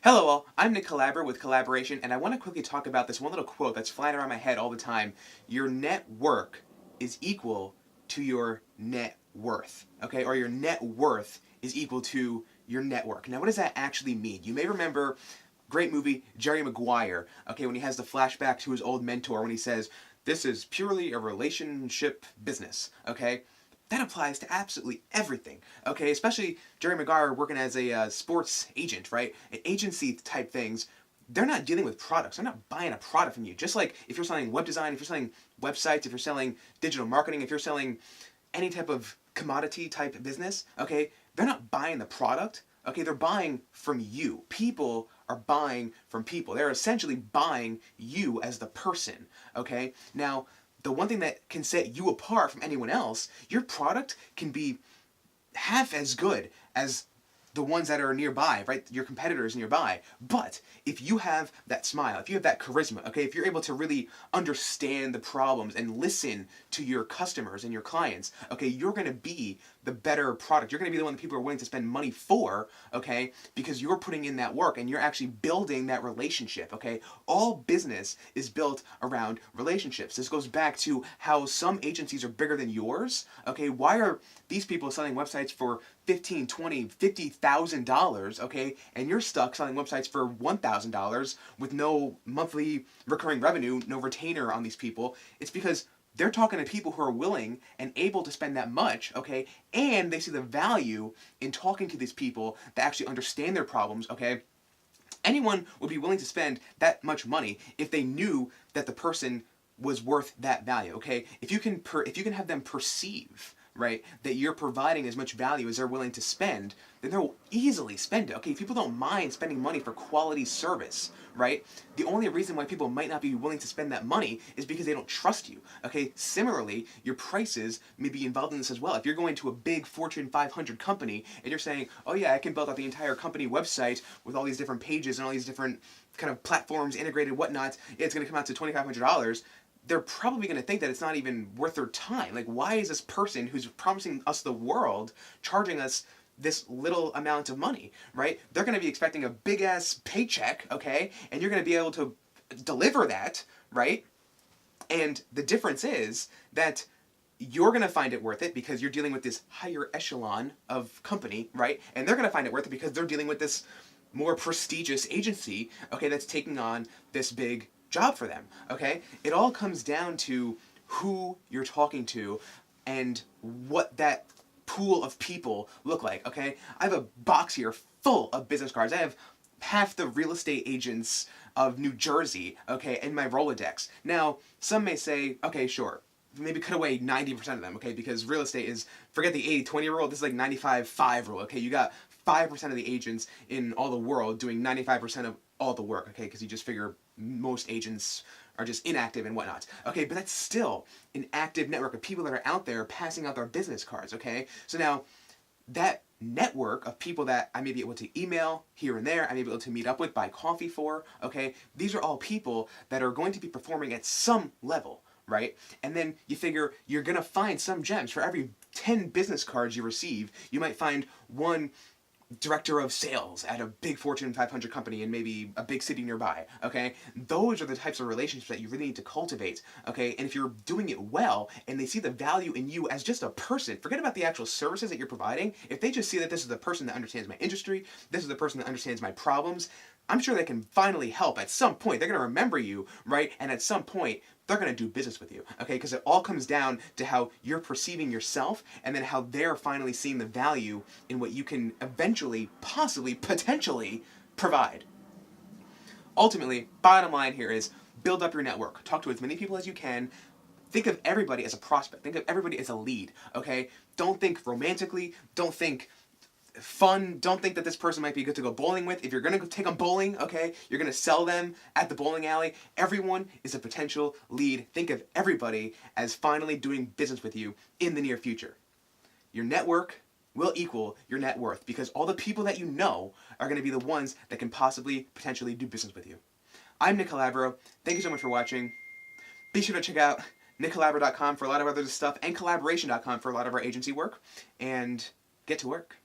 Hello all, I'm Nick Calabro with Collaboration, and I want to quickly talk about this one little quote that's flying around my head all the time. Your net work is equal to your net worth, okay? Or your net worth is equal to your network. Now what does that actually mean? You may remember great movie Jerry Maguire, okay, when he has the flashback to his old mentor when he says, "This is purely a relationship business," okay? That applies to absolutely everything, okay? Especially Jerry Maguire working as a sports agent, right? An agency type things, they're not dealing with products. They're not buying a product from you. Just like if you're selling web design, if you're selling websites, if you're selling digital marketing, if you're selling any type of commodity type business, okay? They're not buying the product, okay? They're buying from you. People are buying from people. They're essentially buying you as the person, okay? Now, the one thing that can set you apart from anyone else, your product can be half as good as the ones that are nearby, right? Your competitors nearby. But if you have that smile, if you have that charisma, okay, if you're able to really understand the problems and listen to your customers and your clients, okay, you're going to be the better product. You're going to be the one that people are willing to spend money for, okay, because you're putting in that work and you're actually building that relationship, okay? All business is built around relationships. This goes back to how some agencies are bigger than yours, okay? Why are these people selling websites for $15, $20, $50,000, okay, and you're stuck selling websites for $1,000 with no monthly recurring revenue, no retainer on these people? It's because they're talking to people who are willing and able to spend that much, okay, and they see the value in talking to these people that actually understand their problems, okay? Anyone would be willing to spend that much money if they knew that the person was worth that value, okay? If you can have them perceive, right, that you're providing as much value as they're willing to spend, then they'll easily spend it. Okay, people don't mind spending money for quality service, right? The only reason why people might not be willing to spend that money is because they don't trust you. Okay, similarly, your prices may be involved in this as well. If you're going to a big Fortune 500 company and you're saying, "Oh yeah, I can build out the entire company website with all these different pages and all these different kind of platforms integrated, whatnot, it's going to come out to $2,500, they're probably going to think that it's not even worth their time. Like, why is this person who's promising us the world charging us this little amount of money, right? They're going to be expecting a big-ass paycheck, okay? And you're going to be able to deliver that, right? And the difference is that you're going to find it worth it because you're dealing with this higher echelon of company, right? And they're going to find it worth it because they're dealing with this more prestigious agency, okay, that's taking on this big job for them, okay? It all comes down to who you're talking to and what that pool of people look like, okay? I have a box here full of business cards. I have half the real estate agents of New Jersey, okay, in my Rolodex. Now, some may say, okay, sure, maybe cut away 90% of them, okay, because real estate is, forget the 80-20 rule, this is like 95-5 rule, okay? You got 5% of the agents in all the world doing 95% of all the work, okay, because you just figure most agents are just inactive and whatnot. Okay, but that's still an active network of people that are out there passing out their business cards, okay? So now, that network of people that I may be able to email here and there, I may be able to meet up with, buy coffee for, okay? These are all people that are going to be performing at some level, right? And then you figure you're going to find some gems. For every 10 business cards you receive, you might find one director of sales at a big Fortune 500 company in maybe a big city nearby, okay? Those are the types of relationships that you really need to cultivate, okay? And if you're doing it well and they see the value in you as just a person, forget about the actual services that you're providing. If they just see that this is the person that understands my industry, this is the person that understands my problems, I'm sure they can finally help at some point. They're going to remember you, right? And at some point, they're going to do business with you, okay? Because it all comes down to how you're perceiving yourself and then how they're finally seeing the value in what you can eventually, possibly, potentially provide. Ultimately, bottom line here is build up your network. Talk to as many people as you can. Think of everybody as a prospect. Think of everybody as a lead, okay? Don't think romantically. Don't think fun. Don't think that this person might be good to go bowling with. If you're going to take them bowling, okay, you're going to sell them at the bowling alley. Everyone is a potential lead. Think of everybody as finally doing business with you in the near future. Your network will equal your net worth because all the people that you know are going to be the ones that can possibly, potentially do business with you. I'm Nick Calabro. Thank you so much for watching. Be sure to check out nickcalabro.com for a lot of other stuff and collaboration.com for a lot of our agency work. And get to work.